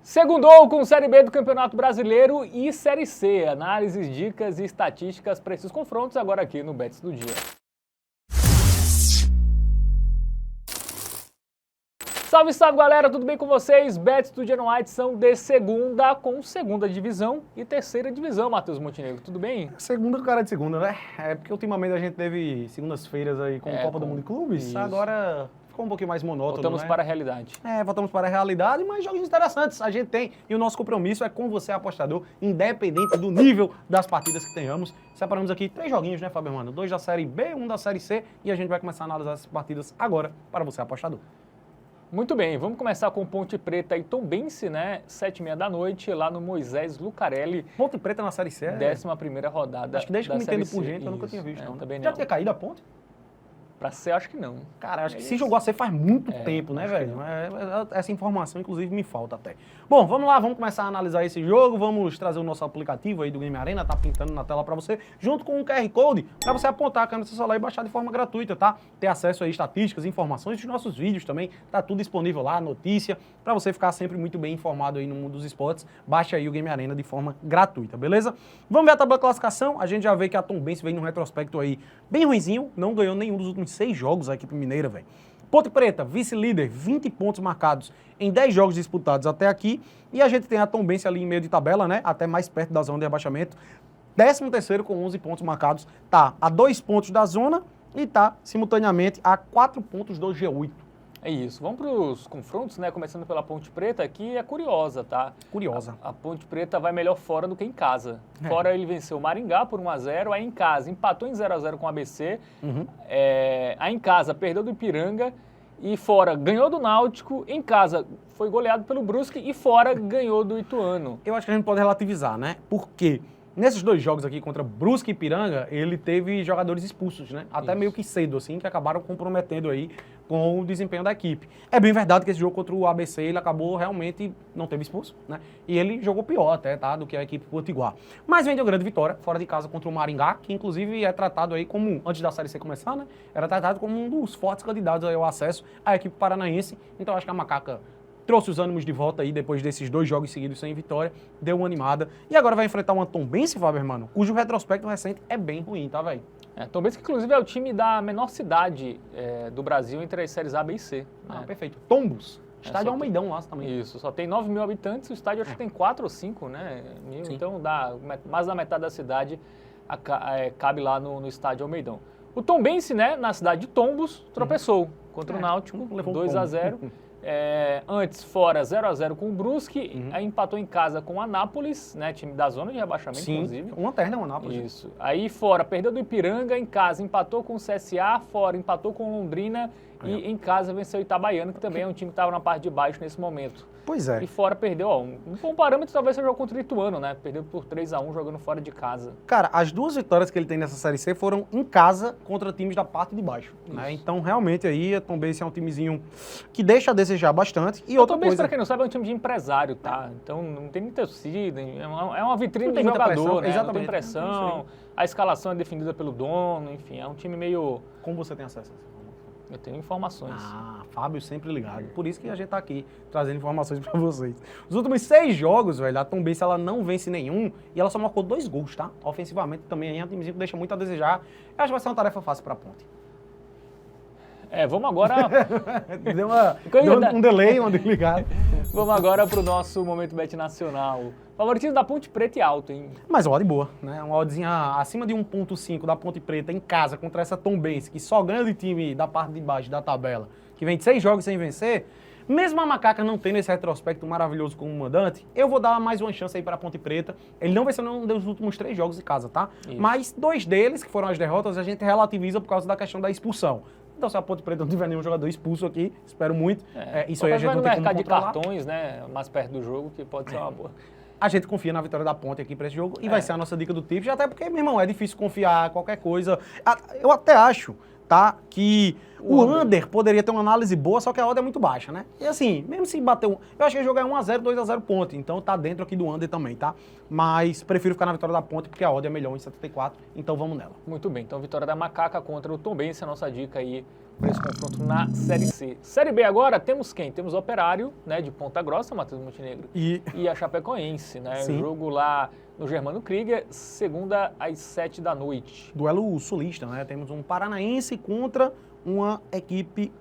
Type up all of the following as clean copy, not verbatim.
Segundou com Série B do Campeonato Brasileiro e Série C. Análises, dicas e estatísticas para esses confrontos agora aqui no Bets do Dia. Salve, salve galera, tudo bem com vocês? Bets do Dia no White são de segunda com segunda divisão e terceira divisão, Matheus Montenegro, tudo bem? Segunda com cara de segunda, né? É porque ultimamente a gente teve segundas-feiras aí com Copa do Mundo de Clubes, isso. Agora ficou um pouquinho mais monótono, Voltamos né? para a realidade. Voltamos para a realidade, mas jogos interessantes a gente tem. E o nosso compromisso é com você, apostador, independente do nível das partidas que tenhamos. Separamos aqui 3 joguinhos, né, Fábio Mano? 2 da Série B, 1 da Série C, e a gente vai começar a analisar essas partidas agora para você, apostador. Muito bem, vamos começar com Ponte Preta e Tombense, né? 7h30 da noite, lá no Moisés Lucarelli. Ponte Preta na Série C? 11ª rodada. Acho que desde que eu me Série entendo por C. gente, eu nunca tinha visto. Não. Também não. Já tinha caído a Ponte? Pra C, acho que não. Cara, acho que se jogou a C faz muito tempo, né, velho? Essa informação, inclusive, me falta até. Bom, vamos lá, vamos começar a analisar esse jogo. Vamos trazer o nosso aplicativo aí do Game Arena, tá pintando na tela pra você, junto com um QR Code, pra você apontar a câmera do seu celular e baixar de forma gratuita, tá? Ter acesso a estatísticas, informações dos nossos vídeos também, tá tudo disponível lá, notícia, pra você ficar sempre muito bem informado aí no mundo dos esportes. Baixa aí o Game Arena de forma gratuita, beleza? Vamos ver a tabela de classificação. A gente já vê que a Tombense vem num retrospecto aí bem ruinzinho, não ganhou nenhum dos últimos 6 jogos a equipe mineira, velho. Ponte Preta, vice-líder, 20 pontos marcados em 10 jogos disputados até aqui. E a gente tem a Tombense ali em meio de tabela, né? Até mais perto da zona de rebaixamento. 13º com 11 pontos marcados. Tá a 2 pontos da zona e tá simultaneamente a 4 pontos do G8. É isso. Vamos para os confrontos, né? Começando pela Ponte Preta, que é curiosa, tá? Curiosa. A Ponte Preta vai melhor fora do que em casa. Fora ele venceu o Maringá por 1-0, aí em casa empatou em 0-0 com o ABC, aí em casa perdeu do Ipiranga e fora ganhou do Náutico, em casa foi goleado pelo Brusque e fora ganhou do Ituano. Eu acho que a gente pode relativizar, né? Porque nesses 2 jogos aqui contra Brusque e Ipiranga, ele teve jogadores expulsos, né? Até meio que cedo, assim, que acabaram comprometendo aí com o desempenho da equipe. É bem verdade que esse jogo contra o ABC, ele acabou realmente, não teve expulso, né? E ele jogou pior até, tá? Do que a equipe potiguar. Mas vem de uma grande vitória, fora de casa contra o Maringá, que inclusive é tratado aí como, antes da Série C começar, né? Era tratado como um dos fortes candidatos aí ao acesso à equipe paranaense. Então acho que a Macaca trouxe os ânimos de volta aí depois desses 2 jogos seguidos sem vitória, deu uma animada. E agora vai enfrentar uma Tombense, Fábio, irmão, cujo retrospecto recente é bem ruim, tá, velho? Tombense, que inclusive é o time da menor cidade do Brasil entre as séries A, B e C. Ah, perfeito. Tombos. Estádio Almeidão lá também. Isso, só tem 9 mil habitantes, o estádio acho que tem 4 ou 5, né? Mil, então dá mais da metade da cidade cabe lá no estádio Almeidão. O Tombense, né, na cidade de Tombos, tropeçou contra o Náutico, levou 2-0. Antes, fora 0-0 com o Brusque, aí empatou em casa com o Anápolis, né, time da zona de rebaixamento, inclusive. Uma terna, o Anápolis. Isso. Aí fora, perdeu do Ipiranga, em casa empatou com o CSA, fora empatou com o Londrina e em casa venceu o Itabaiana, que também é um time que estava na parte de baixo nesse momento. Pois é. E fora perdeu, um bom parâmetro talvez seja o jogo contra o Ituano, né? Perdeu por 3-1 jogando fora de casa. Cara, as 2 vitórias que ele tem nessa Série C foram em casa contra times da parte de baixo, né? Então, realmente, aí, a Tombense é um timezinho que deixa a desejar bastante. E outra Tombense, coisa, pra quem não sabe, é um time de empresário, tá? Então, não tem muita torcida, é uma vitrine de muita jogador, pressão, né? exatamente. Não tem pressão, a escalação é definida pelo dono, enfim, é um time meio... Como você tem acesso a essa informação? Eu tenho informações. Ah, Fábio sempre ligado. Por isso que a gente tá aqui, trazendo informações pra vocês. Os últimos 6 jogos, velho, a Tombense, ela não vence nenhum e ela só marcou 2 gols, tá? Ofensivamente também é um timezinho que deixa muito a desejar. Eu acho que vai ser uma tarefa fácil pra Ponte. Vamos agora... deu um delay, uma desligada. Vamos agora pro nosso Momento Bet Nacional. Favoritismo da Ponte Preta e alto, hein? Mas odd boa, né? Uma oddzinha acima de 1.5 da Ponte Preta em casa contra essa Tombense, que só ganha de time da parte de baixo da tabela, que vem de 6 jogos sem vencer. Mesmo a Macaca não tendo esse retrospecto maravilhoso como mandante, eu vou dar mais uma chance aí para a Ponte Preta. Ele não venceu nenhum dos últimos 3 jogos de casa, tá? Isso. Mas 2 deles, que foram as derrotas, a gente relativiza por causa da questão da expulsão. Então, se a Ponte Preta não tiver nenhum jogador expulso aqui, espero muito. Isso aí a gente não tem como mercado controlar. de cartões, né? Mais perto do jogo, que pode ser uma boa. A gente confia na vitória da Ponte aqui para esse jogo e vai ser a nossa dica do tips, até porque, meu irmão, é difícil confiar qualquer coisa. Eu até acho, tá, que o under poderia ter uma análise boa, só que a odd é muito baixa, né? E assim, mesmo se bater eu acho que o jogo é 1-0, 2-0 ponto, então tá dentro aqui do under também, tá? Mas prefiro ficar na vitória da Ponte porque a odd é melhor em 74, então vamos nela. Muito bem, então vitória da Macaca contra o Tombense, a nossa dica aí para esse confronto na Série C. Série B agora, temos quem? Temos o Operário, né, de Ponta Grossa, Matheus Montenegro, e a Chapecoense, né? Sim. Jogo lá no Germano Krieger, segunda às 7 da noite. Duelo sulista, né? Temos um paranaense contra uma equipe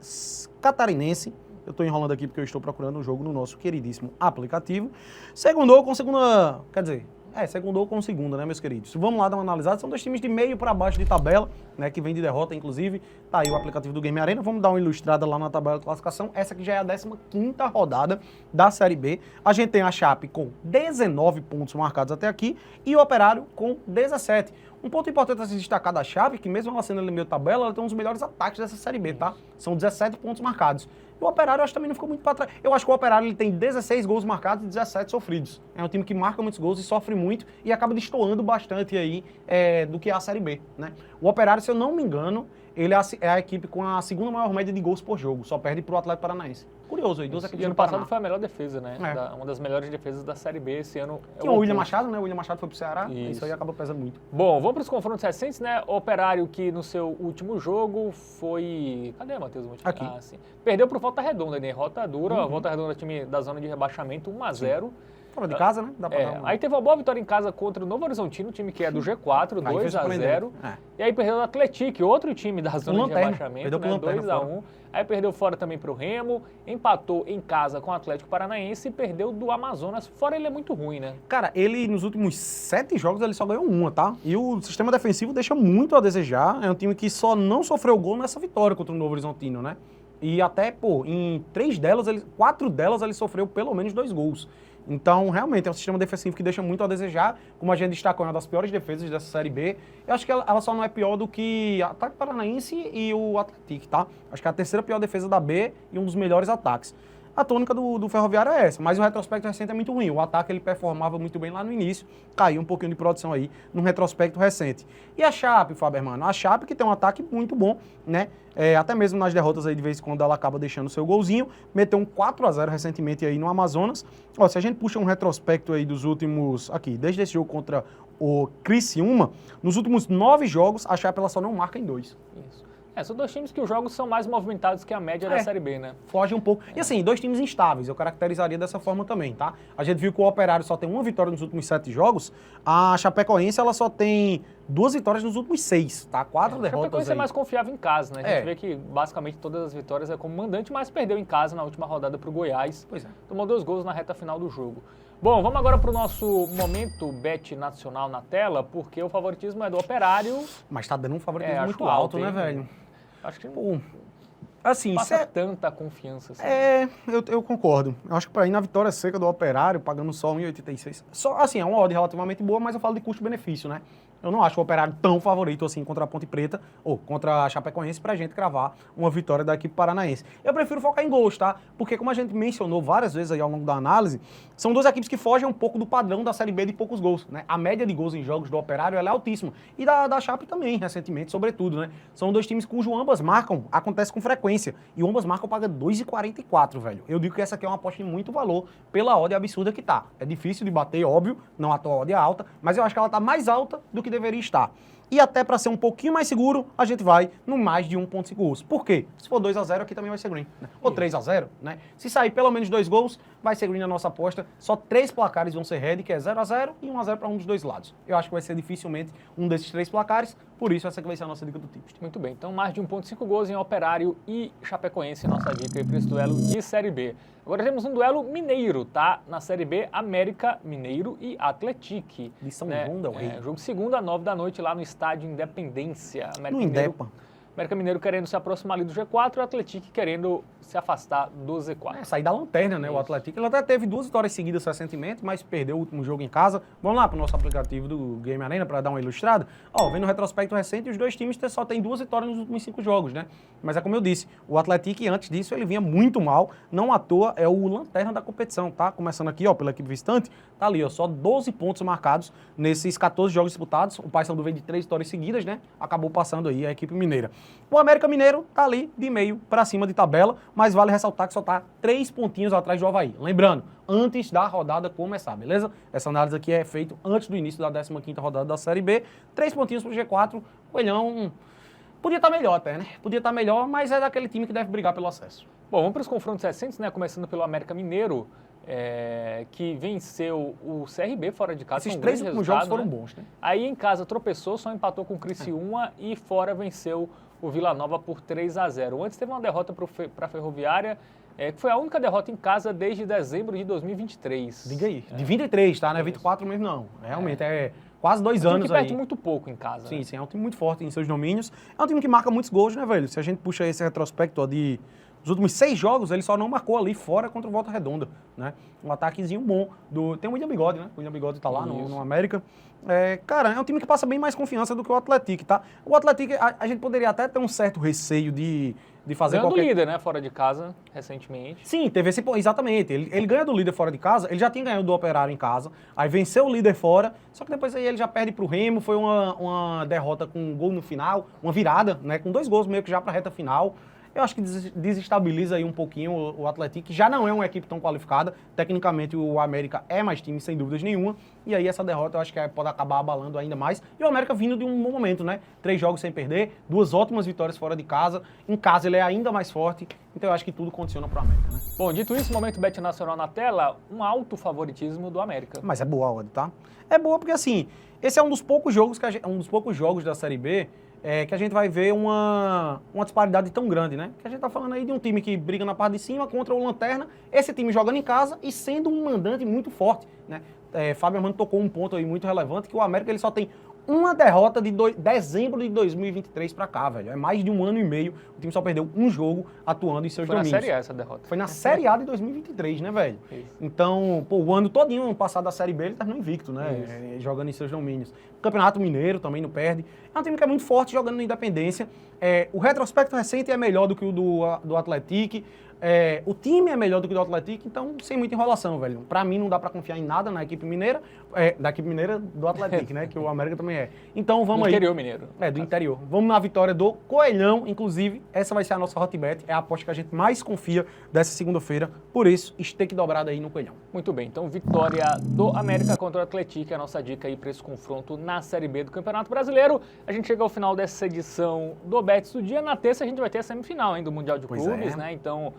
catarinense. Eu estou enrolando aqui porque eu estou procurando um jogo no nosso queridíssimo aplicativo. Segundou com segunda, quer dizer, segundou com segunda, né, meus queridos? Vamos lá dar uma analisada. São dois times de meio para baixo de tabela, né, que vem de derrota, inclusive. Tá aí o aplicativo do Game Arena. Vamos dar uma ilustrada lá na tabela de classificação. Essa aqui já é a 15ª rodada da Série B. A gente tem a Chape com 19 pontos marcados até aqui e o Operário com 17. Um ponto importante a se destacar da Chape, que mesmo ela sendo ali meio tabela, ela tem um dos melhores ataques dessa Série B, tá? São 17 pontos marcados. E o Operário, eu acho que também não ficou muito para trás. Eu acho que o Operário ele tem 16 gols marcados e 17 sofridos. É um time que marca muitos gols e sofre muito e acaba destoando bastante aí do que é a Série B, né? O Operário, se eu não me engano, ele é a equipe com a segunda maior média de gols por jogo. Só perde pro Atlético Paranaense. Curioso aí, duas equipes. E ano passado foi a melhor defesa, né? Uma das melhores defesas da Série B esse ano. Tinha o William Machado, né? O William Machado foi pro Ceará. Isso aí acabou pesando muito. Bom, vamos para os confrontos recentes, né? O Operário que no seu último jogo foi... Cadê, Matheus? Aqui. Sim. Perdeu pro Volta Redonda, né? Derrota dura. Volta Redonda, time da zona de rebaixamento, 1-0. Fora de casa, né? Dá pra dar uma... Aí teve uma boa vitória em casa contra o Novo Horizontino, time que é do G4, 2-0. E aí perdeu o Atlético, outro time da zona de rebaixamento, né? 2-1. Aí perdeu fora também pro Remo, empatou em casa com o Atlético Paranaense e perdeu do Amazonas. Fora ele é muito ruim, né? Cara, ele nos últimos 7 jogos ele só ganhou uma, tá? E o sistema defensivo deixa muito a desejar. É um time que só não sofreu gol nessa vitória contra o Novo Horizontino, né? E até, em 4 delas ele sofreu pelo menos 2 gols. Então, realmente, é um sistema defensivo que deixa muito a desejar. Como a gente destacou, é uma das piores defesas dessa Série B. Eu acho que ela só não é pior do que o Atlético Paranaense e o Atlético, tá? Acho que é a terceira pior defesa da B e um dos melhores ataques. A tônica do Ferroviário é essa, mas o retrospecto recente é muito ruim. O ataque ele performava muito bem lá no início, caiu um pouquinho de produção aí no retrospecto recente. E a Chape, Fábio Hermano? A Chape que tem um ataque muito bom, né? Até mesmo nas derrotas aí de vez em quando ela acaba deixando o seu golzinho, meteu um 4-0 recentemente aí no Amazonas. Ó, se a gente puxa um retrospecto aí dos últimos, aqui, desde esse jogo contra o Criciúma, nos últimos 9 jogos, a Chape ela só não marca em 2. Isso. São dois times que os jogos são mais movimentados que a média da Série B, né? Foge um pouco. E assim, dois times instáveis, eu caracterizaria dessa forma também, tá? A gente viu que o Operário só tem uma vitória nos últimos 7 jogos, a Chapecoense ela só tem 2 vitórias nos últimos 6, tá? 4 derrotas. A Chapecoense é mais confiável em casa, né? A gente vê que basicamente todas as vitórias é como mandante, mas perdeu em casa na última rodada pro Goiás. Pois é. Tomou 2 gols na reta final do jogo. Bom, vamos agora para o nosso momento bet nacional na tela, porque o favoritismo é do Operário. Mas tá dando um favoritismo muito alto, né, velho? Acho que assim, passa tanta confiança. Assim. Eu concordo. Eu acho que para ir na vitória seca do Operário, pagando só 1,86. Só, assim, é uma odd relativamente boa, mas eu falo de custo-benefício, né? Eu não acho o Operário tão favorito assim contra a Ponte Preta ou contra a Chapecoense pra gente cravar uma vitória da equipe paranaense. Eu prefiro focar em gols, tá? Porque como a gente mencionou várias vezes aí ao longo da análise, são duas equipes que fogem um pouco do padrão da Série B de poucos gols, né? A média de gols em jogos do Operário ela é altíssima. E da Chape também, recentemente, sobretudo, né? São dois times cujo ambas marcam, acontece com frequência. E o ambas marcam paga 2,44, velho. Eu digo que essa aqui é uma aposta de muito valor pela odd absurda que tá. É difícil de bater, óbvio, não a tua odd é alta, mas eu acho que ela tá mais alta do que deveria estar. E até para ser um pouquinho mais seguro, a gente vai no mais de 1,5 gols. Por quê? Se for 2-0, aqui também vai ser green. Né? Ou 3-0, né? Se sair pelo menos 2 gols, vai ser green na nossa aposta. Só 3 placares vão ser red, que é 0-0 e 1-0 para um dos dois lados. Eu acho que vai ser dificilmente um desses 3 placares, por isso essa que vai ser a nossa dica do Tipster. Muito bem, então mais de 1,5 gols em Operário e Chapecoense, nossa dica aí para esse duelo de Série B. Agora temos um duelo mineiro, tá? Na Série B, América Mineiro e Atlético. De São João del Rei. Jogo segunda, 9 da noite, lá no Estádio Independência. América Mineiro querendo se aproximar ali do G4 e o Atlético querendo se afastar do Z4. Sair da lanterna, né? Isso. O Atlético. Ele até teve 2 vitórias seguidas recentemente, mas perdeu o último jogo em casa. Vamos lá para o nosso aplicativo do Game Arena para dar uma ilustrada. Ó, vendo o retrospecto recente, os dois times só têm 2 vitórias nos últimos 5 jogos, né? Mas é como eu disse, o Atlético, antes disso, ele vinha muito mal. Não à toa, é o lanterna da competição, tá? Começando aqui, ó, pela equipe visitante, tá ali, ó, só 12 pontos marcados nesses 14 jogos disputados. O Paysandu vem de 3 vitórias seguidas, né? Acabou passando aí a equipe mineira. O América Mineiro tá ali de meio para cima de tabela, mas vale ressaltar que só tá 3 pontinhos atrás do Avaí. Lembrando, antes da rodada começar, beleza? Essa análise aqui é feita antes do início da 15ª rodada da Série B. 3 pontinhos pro G4, Coelhão Podia estar melhor até, né? Podia estar melhor, mas é daquele time que deve brigar pelo acesso. Bom, vamos para os confrontos recentes, né? Começando pelo América Mineiro, que venceu o CRB fora de casa. Esses 3 últimos jogos foram bons, né? Aí em casa tropeçou, só empatou com o Criciúma e fora venceu o Vila Nova por 3-0. Antes teve uma derrota para a Ferroviária, que foi a única derrota em casa desde dezembro de 2023. Diga aí. De 23, tá? Não é 24 mesmo, não. Realmente, é quase 2 anos aí. Que perde muito pouco em casa. Sim, sim. É um time muito forte em seus domínios. É um time que marca muitos gols, né, velho? Se a gente puxa esse retrospecto ó, dos últimos 6 jogos, ele só não marcou ali fora contra o Volta Redonda, né? Um ataquezinho bom. Tem o William Bigode, né? O William Bigode tá lá no América. Cara, é um time que passa bem mais confiança do que o Atlético, tá? O Atlético, a gente poderia até ter um certo receio de fazer qualquer... Ganhou do líder, né? Fora de casa, recentemente. Sim, teve esse... Exatamente. Ele ganha do líder fora de casa, ele já tinha ganhado do Operário em casa, aí venceu o líder fora, só que depois aí ele já perde pro Remo, foi uma derrota com um gol no final, uma virada, né? Com 2 gols meio que já pra reta final. Eu acho que desestabiliza aí um pouquinho o Atlético, que já não é uma equipe tão qualificada. Tecnicamente, o América é mais time, sem dúvidas nenhuma. E aí, essa derrota, eu acho que pode acabar abalando ainda mais. E o América vindo de um bom momento, né? 3 jogos sem perder, 2 ótimas vitórias fora de casa. Em casa, ele é ainda mais forte. Então, eu acho que tudo condiciona pro América, né? Bom, dito isso, momento Bet Nacional na tela, um alto favoritismo do América. Mas é boa a odd, tá? É boa porque, assim, esse é um dos poucos jogos, da Série B que a gente vai ver uma disparidade tão grande, né? Que a gente tá falando aí de um time que briga na parte de cima contra o Lanterna, esse time jogando em casa e sendo um mandante muito forte, né? Fábio Armando tocou um ponto aí muito relevante, que o América ele só tem uma derrota de dezembro de 2023 pra cá, velho. É mais de 1 ano e meio, o time só perdeu um jogo atuando em seus domínios. Foi na Série A essa derrota. Foi na Série A de 2023, né, velho? Isso. Então, pô, o ano todinho, ano passado da Série B, ele terminou invicto, né? Jogando em seus domínios. Campeonato Mineiro também não perde. É um time que é muito forte jogando na Independência. O retrospecto recente é melhor do que o do Atlético. O time é melhor do que o do Atlético, então sem muita enrolação, velho. Pra mim não dá pra confiar em nada na equipe mineira, da equipe mineira do Atlético, né? Que o América também é. Então vamos do aí. Do interior mineiro. Do interior. Vamos na vitória do Coelhão, inclusive, essa vai ser a nossa hotbet, é a aposta que a gente mais confia dessa segunda-feira, por isso, stake dobrado aí no Coelhão. Muito bem, então vitória do América contra o Atlético, é a nossa dica aí pra esse confronto na Série B do Campeonato Brasileiro. A gente chega ao final dessa edição do Bets do Dia. Na terça a gente vai ter a semifinal, hein, do Mundial de Clubes, né? Então...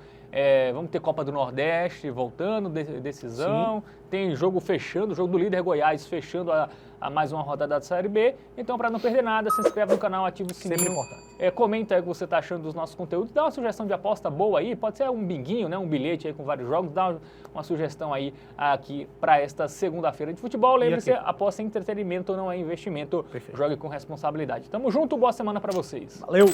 vamos ter Copa do Nordeste voltando, decisão. Sim. Tem jogo fechando, jogo do líder Goiás fechando a mais uma rodada da Série B. Então, para não perder nada, se inscreve no canal, ativa o sininho. Sempre importante. Comenta aí o que você está achando dos nossos conteúdos. Dá uma sugestão de aposta boa aí. Pode ser um binguinho, né? Um bilhete aí com vários jogos. Dá uma sugestão aí aqui para esta segunda-feira de futebol. Lembre-se, aposta em entretenimento não é investimento. Perfeito. Jogue com responsabilidade. Tamo junto, boa semana para vocês. Valeu!